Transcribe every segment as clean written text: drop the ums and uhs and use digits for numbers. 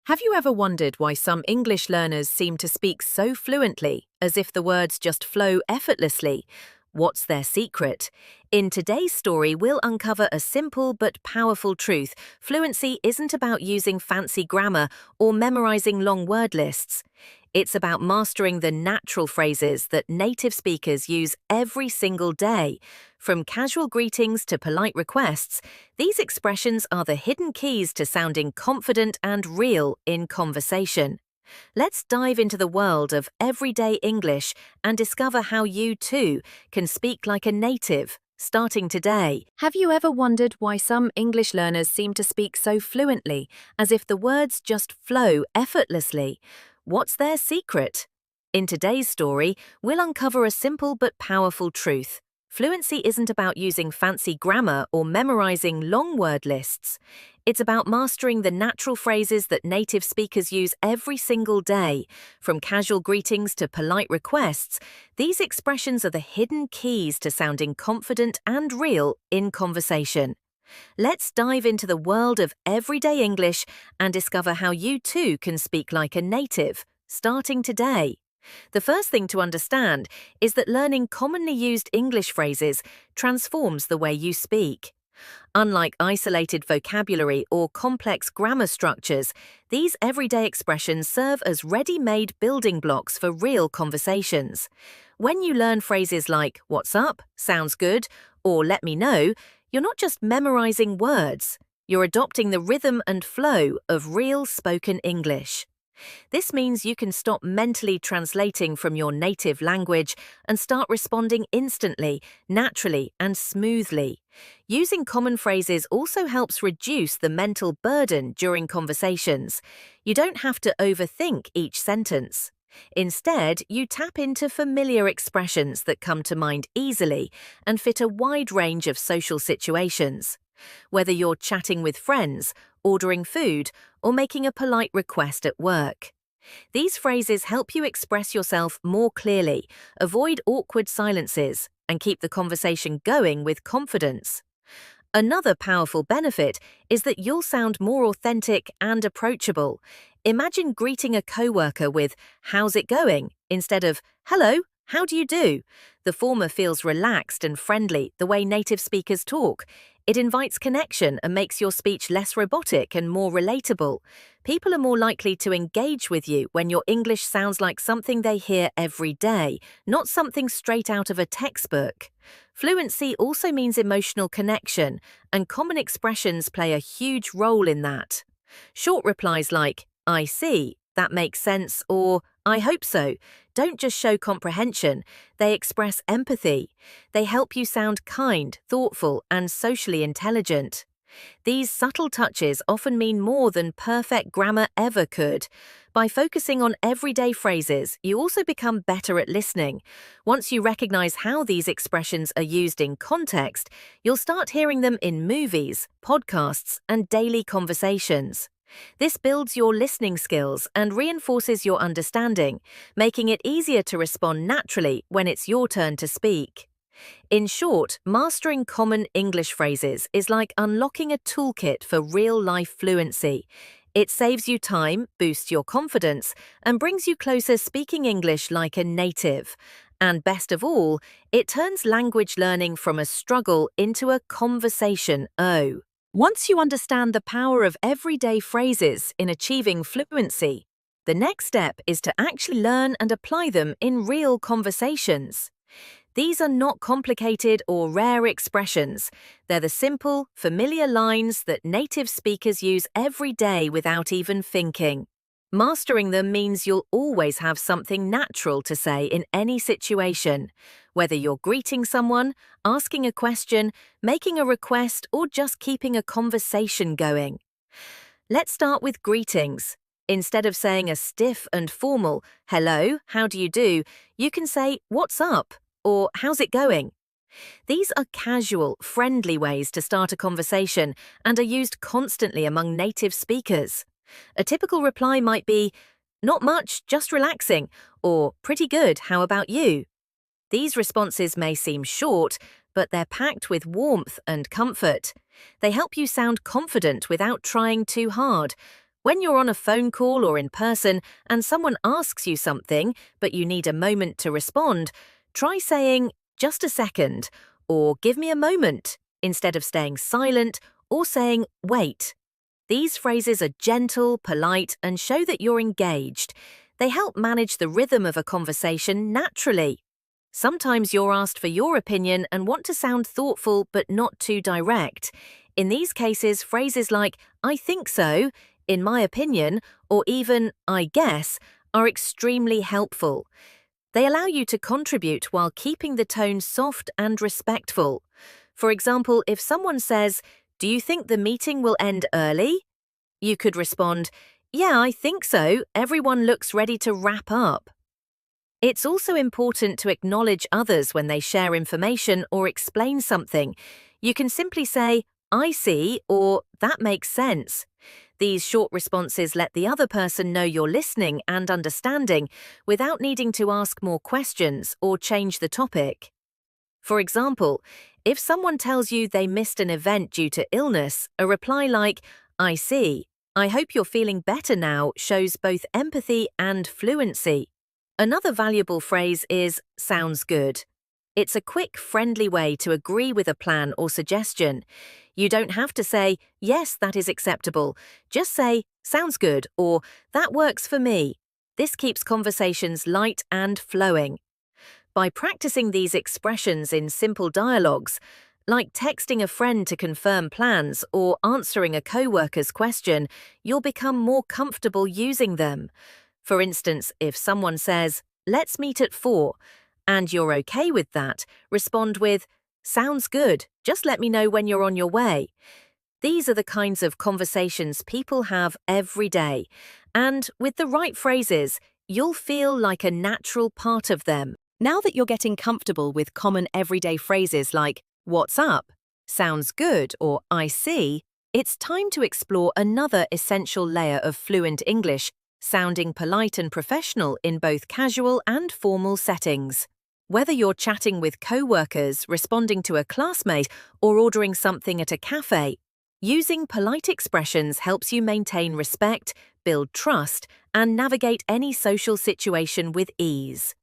Have you ever wondered why some English learners seem to speak so fluently, as if the words just flow effortlessly? What's their secret? In today's story, we'll uncover a simple but powerful truth. Fluency isn't about using fancy grammar or memorizing long word lists. It's about mastering the natural phrases that native speakers use every single day. From casual greetings to polite requests, these expressions are the hidden keys to sounding confident and real in conversation. Let's dive into the world of everyday English and discover how you, too, can speak like a native, starting today. Have you ever wondered why some English learners seem to speak so fluently, as if the words just flow effortlessly? What's their secret? In today's story, we'll uncover a simple but powerful truth. Fluency isn't about using fancy grammar or memorizing long word lists. It's about mastering the natural phrases that native speakers use every single day. From casual greetings to polite requests, these expressions are the hidden keys to sounding confident and real in conversation. Let's dive into the world of everyday English and discover how you too can speak like a native, starting today. The first thing to understand is that learning commonly used English phrases transforms the way you speak. Unlike isolated vocabulary or complex grammar structures, these everyday expressions serve as ready-made building blocks for real conversations. When you learn phrases like "What's up?", "Sounds good," or "Let me know," you're not just memorizing words, you're adopting the rhythm and flow of real spoken English. This means you can stop mentally translating from your native language and start responding instantly, naturally, and smoothly. Using common phrases also helps reduce the mental burden during conversations. You don't have to overthink each sentence. Instead, you tap into familiar expressions that come to mind easily and fit a wide range of social situations. Whether you're chatting with friends, ordering food, or making a polite request at work. These phrases help you express yourself more clearly, avoid awkward silences, and keep the conversation going with confidence. Another powerful benefit is that you'll sound more authentic and approachable. Imagine greeting a coworker with "How's it going?" instead of "Hello, how do you do?" The former feels relaxed and friendly, the way native speakers talk. It invites connection and makes your speech less robotic and more relatable. People are more likely to engage with you when your English sounds like something they hear every day, not something straight out of a textbook. Fluency also means emotional connection, and common expressions play a huge role in that. Short replies like "I see," "That makes sense," or "I hope so" don't just show comprehension, they express empathy. They help you sound kind, thoughtful, and socially intelligent. These subtle touches often mean more than perfect grammar ever could. By focusing on everyday phrases, you also become better at listening. Once you recognize how these expressions are used in context, you'll start hearing them in movies, podcasts, and daily conversations. This builds your listening skills and reinforces your understanding, making it easier to respond naturally when it's your turn to speak. In short, mastering common English phrases is like unlocking a toolkit for real-life fluency. It saves you time, boosts your confidence, and brings you closer speaking English like a native. And best of all, it turns language learning from a struggle into a conversation. Once you understand the power of everyday phrases in achieving fluency, the next step is to actually learn and apply them in real conversations. These are not complicated or rare expressions. They're the simple, familiar lines that native speakers use every day without even thinking. Mastering them means you'll always have something natural to say in any situation. Whether you're greeting someone, asking a question, making a request, or just keeping a conversation going. Let's start with greetings. Instead of saying a stiff and formal "Hello, how do you do?", you can say "What's up?" or "How's it going?" These are casual, friendly ways to start a conversation and are used constantly among native speakers. A typical reply might be, "Not much, just relaxing," or "Pretty good, how about you?" These responses may seem short, but they're packed with warmth and comfort. They help you sound confident without trying too hard. When you're on a phone call or in person and someone asks you something, but you need a moment to respond, try saying, "Just a second," or "Give me a moment," instead of staying silent or saying, "Wait." These phrases are gentle, polite, and show that you're engaged. They help manage the rhythm of a conversation naturally. Sometimes you're asked for your opinion and want to sound thoughtful but not too direct. In these cases, phrases like, "I think so," "in my opinion," or even, "I guess," are extremely helpful. They allow you to contribute while keeping the tone soft and respectful. For example, if someone says, "Do you think the meeting will end early?" You could respond, "Yeah, I think so. Everyone looks ready to wrap up." It's also important to acknowledge others when they share information or explain something. You can simply say, "I see," or "That makes sense." These short responses let the other person know you're listening and understanding without needing to ask more questions or change the topic. For example, if someone tells you they missed an event due to illness, a reply like, "I see. I hope you're feeling better now," shows both empathy and fluency. Another valuable phrase is "sounds good." It's a quick, friendly way to agree with a plan or suggestion. You don't have to say, "Yes, that is acceptable." Just say, "Sounds good," or "That works for me." This keeps conversations light and flowing. By practicing these expressions in simple dialogues, like texting a friend to confirm plans or answering a coworker's question, you'll become more comfortable using them. For instance, if someone says, "Let's meet at 4," and you're okay with that, respond with, "Sounds good, just let me know when you're on your way." These are the kinds of conversations people have every day, and with the right phrases, you'll feel like a natural part of them. Now that you're getting comfortable with common everyday phrases like "What's up?" "Sounds good," or "I see," it's time to explore another essential layer of fluent English, sounding polite and professional in both casual and formal settings. Whether you're chatting with co-workers, responding to a classmate, or ordering something at a cafe, using polite expressions helps you maintain respect, build trust, and navigate any social situation with ease.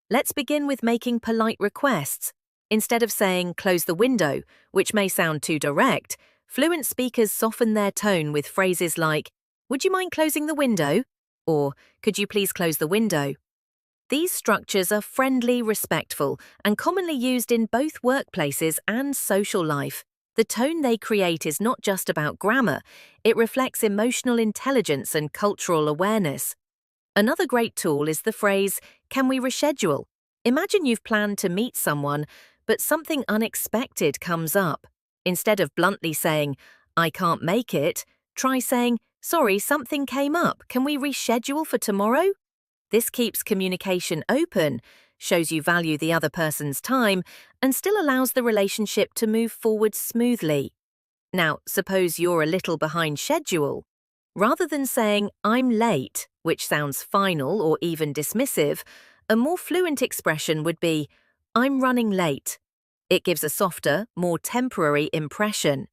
Let's begin with making polite requests. Instead of saying, "Close the window," which may sound too direct, fluent speakers soften their tone with phrases like, "Would you mind closing the window?" or "Could you please close the window?" These structures are friendly, respectful, and commonly used in both workplaces and social life. The tone they create is not just about grammar, it reflects emotional intelligence and cultural awareness. Another great tool is the phrase, "Can we reschedule?" Imagine you've planned to meet someone, but something unexpected comes up. Instead of bluntly saying, "I can't make it," try saying, "Sorry, something came up. Can we reschedule for tomorrow?" This keeps communication open, shows you value the other person's time, and still allows the relationship to move forward smoothly. Now, suppose you're a little behind schedule. Rather than saying, "I'm late," which sounds final or even dismissive, a more fluent expression would be, "I'm running late." It gives a softer, more temporary impression.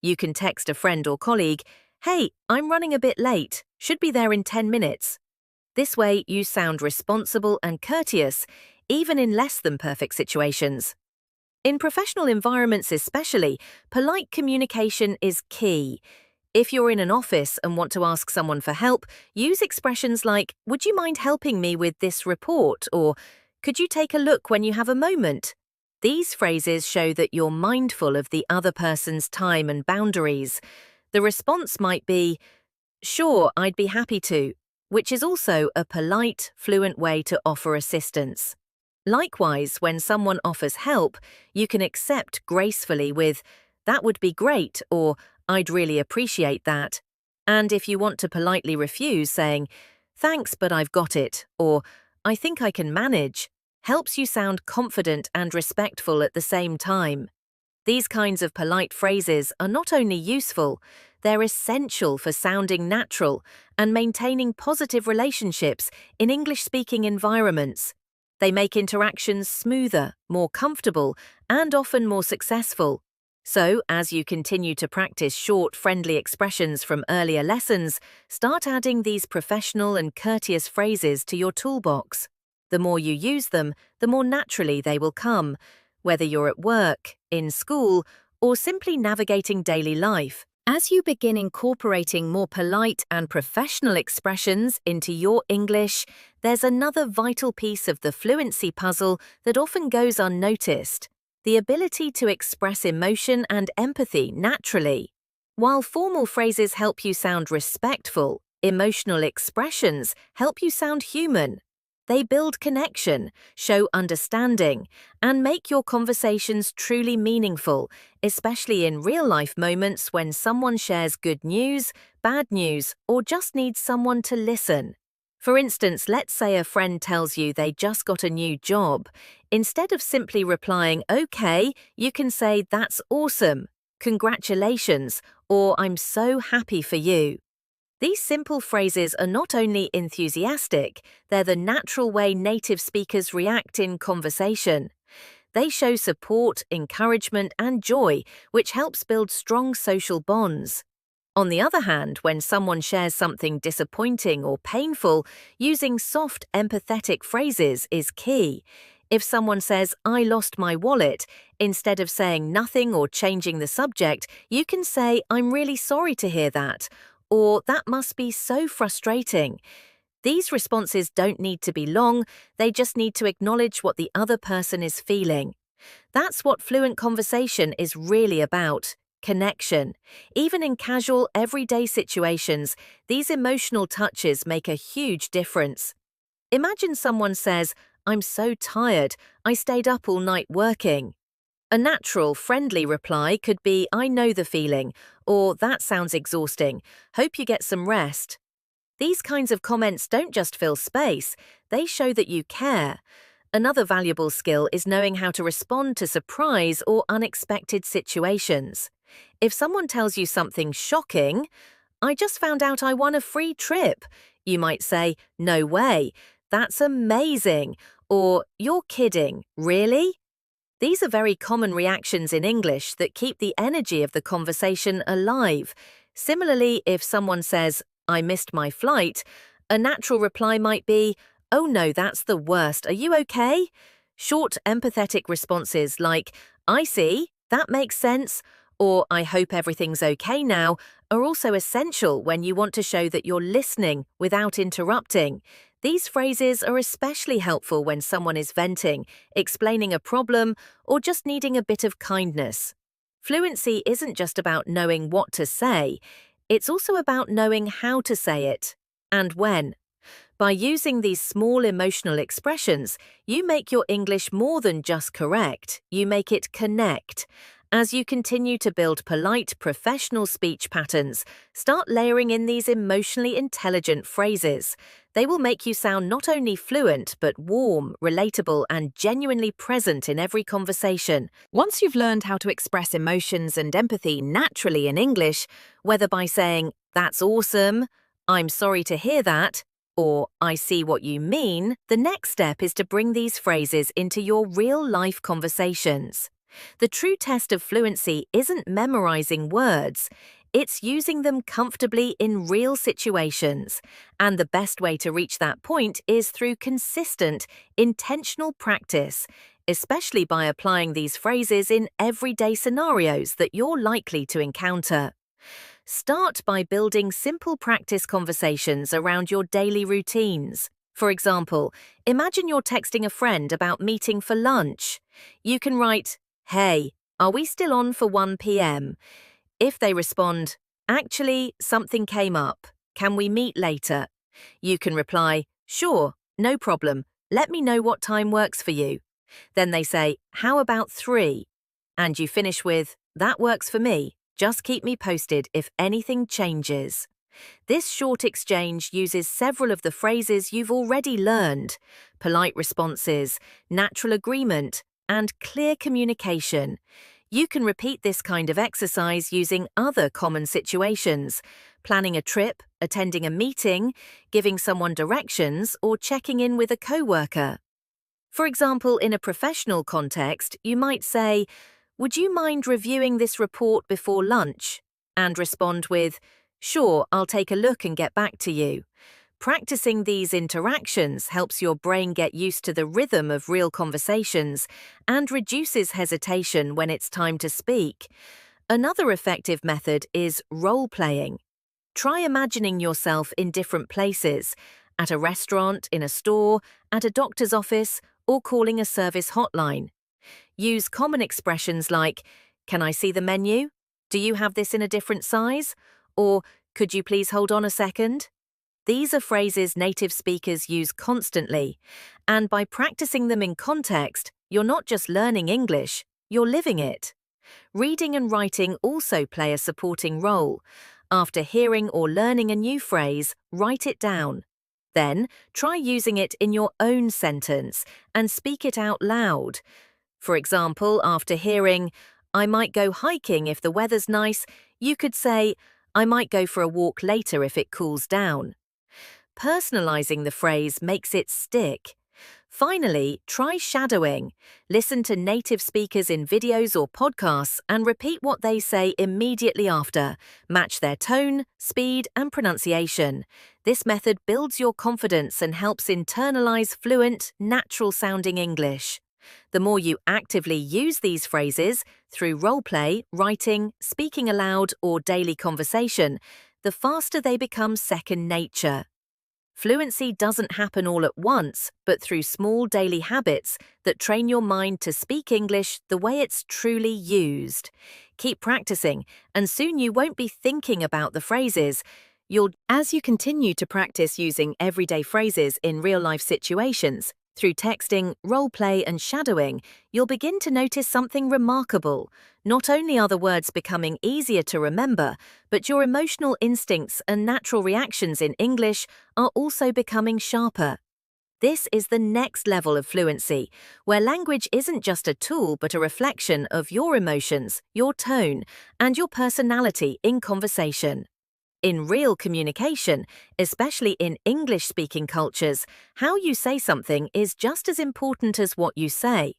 You can text a friend or colleague, "Hey, I'm running a bit late. Should be there in 10 minutes. This way, you sound responsible and courteous, even in less than perfect situations. In professional environments especially, polite communication is key. If you're in an office and want to ask someone for help, use expressions like, "Would you mind helping me with this report?" or "Could you take a look when you have a moment?" These phrases show that you're mindful of the other person's time and boundaries. The response might be, "Sure, I'd be happy to," which is also a polite, fluent way to offer assistance. Likewise, when someone offers help, you can accept gracefully with, "That would be great," or "I'd really appreciate that." And if you want to politely refuse, saying, "Thanks, but I've got it," or "I think I can manage," helps you sound confident and respectful at the same time. These kinds of polite phrases are not only useful, they're essential for sounding natural and maintaining positive relationships in English-speaking environments. They make interactions smoother, more comfortable, and often more successful. So, as you continue to practice short, friendly expressions from earlier lessons, start adding these professional and courteous phrases to your toolbox. The more you use them, the more naturally they will come, whether you're at work, in school, or simply navigating daily life. As you begin incorporating more polite and professional expressions into your English, there's another vital piece of the fluency puzzle that often goes unnoticed: the ability to express emotion and empathy naturally. While formal phrases help you sound respectful, emotional expressions help you sound human. They build connection, show understanding, and make your conversations truly meaningful, especially in real-life moments when someone shares good news, bad news, or just needs someone to listen. For instance, let's say a friend tells you they just got a new job. Instead of simply replying, "Okay," you can say, "That's awesome," "Congratulations," or "I'm so happy for you." These simple phrases are not only enthusiastic, they're the natural way native speakers react in conversation. They show support, encouragement, and joy, which helps build strong social bonds. On the other hand, when someone shares something disappointing or painful, using soft, empathetic phrases is key. If someone says, "I lost my wallet," instead of saying nothing or changing the subject, you can say, "I'm really sorry to hear that," or "That must be so frustrating." These responses don't need to be long, they just need to acknowledge what the other person is feeling. That's what fluent conversation is really about: connection. Even in casual, everyday situations, these emotional touches make a huge difference. Imagine someone says, "I'm so tired, I stayed up all night working." A natural, friendly reply could be, "I know the feeling," or "That sounds exhausting. Hope you get some rest." These kinds of comments don't just fill space, they show that you care. Another valuable skill is knowing how to respond to surprise or unexpected situations. If someone tells you something shocking, "I just found out I won a free trip," you might say, "No way, that's amazing," or "You're kidding, really?" These are very common reactions in English that keep the energy of the conversation alive. Similarly, if someone says, "I missed my flight," a natural reply might be, "Oh no, that's the worst, are you okay?" Short, empathetic responses like, "I see, that makes sense," or "I hope everything's okay now," are also essential when you want to show that you're listening without interrupting. These phrases are especially helpful when someone is venting, explaining a problem, or just needing a bit of kindness. Fluency isn't just about knowing what to say, it's also about knowing how to say it, and when. By using these small emotional expressions, you make your English more than just correct, you make it connect. As you continue to build polite, professional speech patterns, start layering in these emotionally intelligent phrases. They will make you sound not only fluent, but warm, relatable, and genuinely present in every conversation. Once you've learned how to express emotions and empathy naturally in English, whether by saying, "That's awesome," "I'm sorry to hear that," or "I see what you mean," the next step is to bring these phrases into your real-life conversations. The true test of fluency isn't memorizing words, it's using them comfortably in real situations. And the best way to reach that point is through consistent, intentional practice, especially by applying these phrases in everyday scenarios that you're likely to encounter. Start by building simple practice conversations around your daily routines. For example, imagine you're texting a friend about meeting for lunch. You can write, "Hey, are we still on for 1 p.m.?" If they respond, "Actually, something came up. Can we meet later?" You can reply, "Sure, no problem. Let me know what time works for you." Then they say, "How about 3?" And you finish with, "That works for me. Just keep me posted if anything changes." This short exchange uses several of the phrases you've already learned: polite responses, natural agreement, and clear communication. You can repeat this kind of exercise using other common situations: planning a trip, attending a meeting, giving someone directions, or checking in with a coworker. For example, in a professional context, you might say, Would you mind reviewing this report before lunch? And respond with, sure, I'll take a look and get back to you. Practicing these interactions helps your brain get used to the rhythm of real conversations and reduces hesitation when it's time to speak. Another effective method is role-playing. Try imagining yourself in different places, at a restaurant, in a store, at a doctor's office, or calling a service hotline. Use common expressions like, can I see the menu? Do you have this in a different size? Or, could you please hold on a second? These are phrases native speakers use constantly, and by practicing them in context, you're not just learning English, you're living it. Reading and writing also play a supporting role. After hearing or learning a new phrase, write it down. Then, try using it in your own sentence and speak it out loud. For example, after hearing, I might go hiking if the weather's nice, you could say, I might go for a walk later if it cools down. Personalizing the phrase makes it stick. Finally, try shadowing. Listen to native speakers in videos or podcasts and repeat what they say immediately after. Match their tone, speed, and pronunciation. This method builds your confidence and helps internalize fluent, natural-sounding English. The more you actively use these phrases, through role-play, writing, speaking aloud, or daily conversation, the faster they become second nature. Fluency doesn't happen all at once, but through small daily habits that train your mind to speak English the way it's truly used. Keep practicing, and soon you won't be thinking about the phrases. As you continue to practice using everyday phrases in real-life situations, through texting, role-play, and shadowing, you'll begin to notice something remarkable. Not only are the words becoming easier to remember, but your emotional instincts and natural reactions in English are also becoming sharper. This is the next level of fluency, where language isn't just a tool but a reflection of your emotions, your tone, and your personality in conversation. In real communication, especially in English-speaking cultures, how you say something is just as important as what you say.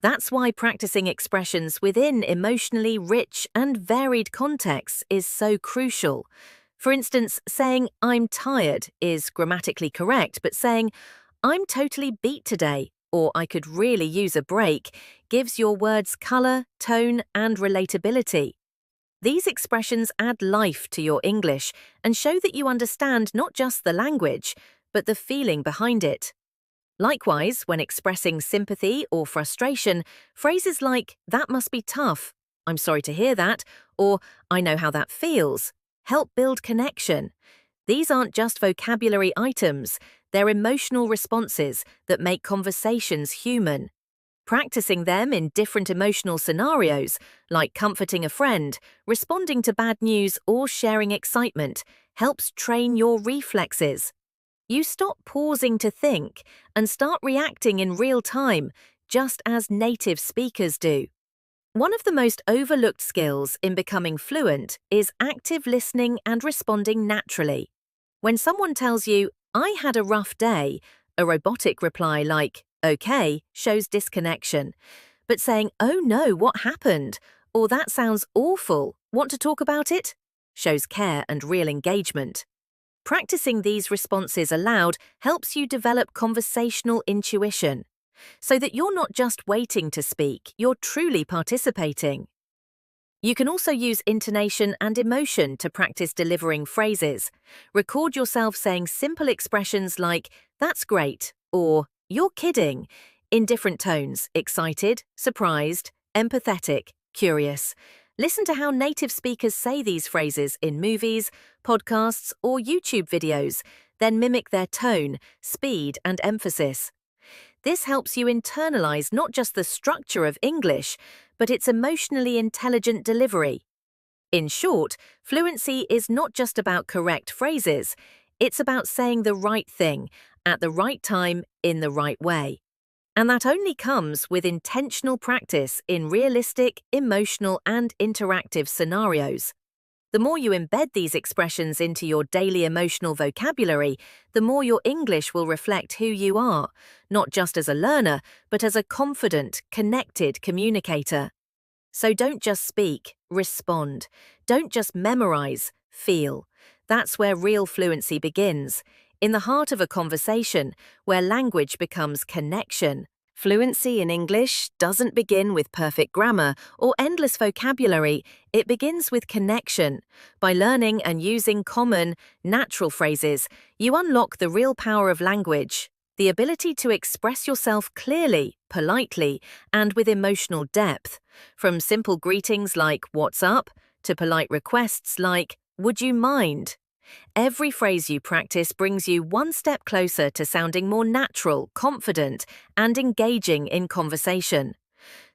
That's why practicing expressions within emotionally rich and varied contexts is so crucial. For instance, saying, I'm tired is grammatically correct, but saying, I'm totally beat today, or I could really use a break, gives your words color, tone, and relatability. These expressions add life to your English and show that you understand not just the language, but the feeling behind it. Likewise, when expressing sympathy or frustration, phrases like, that must be tough, I'm sorry to hear that, or I know how that feels, help build connection. These aren't just vocabulary items, they're emotional responses that make conversations human. Practicing them in different emotional scenarios, like comforting a friend, responding to bad news, or sharing excitement, helps train your reflexes. You stop pausing to think and start reacting in real time, just as native speakers do. One of the most overlooked skills in becoming fluent is active listening and responding naturally. When someone tells you, I had a rough day, a robotic reply like, okay, shows disconnection. But saying, oh no, what happened? Or that sounds awful, want to talk about it? Shows care and real engagement. Practicing these responses aloud helps you develop conversational intuition, so that you're not just waiting to speak, you're truly participating. You can also use intonation and emotion to practice delivering phrases. Record yourself saying simple expressions like, that's great, or you're kidding, in different tones, excited, surprised, empathetic, curious. Listen to how native speakers say these phrases in movies, podcasts, or YouTube videos, then mimic their tone, speed, and emphasis. This helps you internalize not just the structure of English, but its emotionally intelligent delivery. In short, fluency is not just about correct phrases, it's about saying the right thing, at the right time, in the right way. And that only comes with intentional practice in realistic, emotional, and interactive scenarios. The more you embed these expressions into your daily emotional vocabulary, the more your English will reflect who you are, not just as a learner, but as a confident, connected communicator. So don't just speak, respond. Don't just memorize, feel. That's where real fluency begins, in the heart of a conversation, where language becomes connection. Fluency in English doesn't begin with perfect grammar or endless vocabulary, it begins with connection. By learning and using common, natural phrases, you unlock the real power of language, the ability to express yourself clearly, politely, and with emotional depth. From simple greetings like "What's up?" to polite requests like "Would you mind?" Every phrase you practice brings you one step closer to sounding more natural, confident, and engaging in conversation.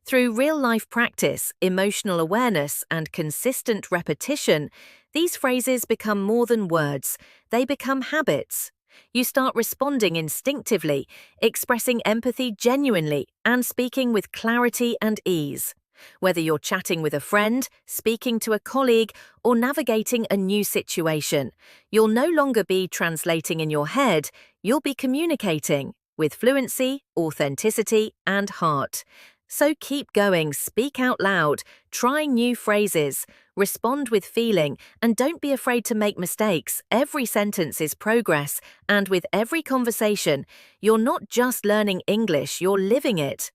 Through real-life practice, emotional awareness, and consistent repetition, these phrases become more than words, they become habits. You start responding instinctively, expressing empathy genuinely, and speaking with clarity and ease. Whether you're chatting with a friend, speaking to a colleague, or navigating a new situation, you'll no longer be translating in your head, you'll be communicating with fluency, authenticity, and heart. So keep going, speak out loud, try new phrases, respond with feeling, and don't be afraid to make mistakes. Every sentence is progress, and with every conversation, you're not just learning English, you're living it.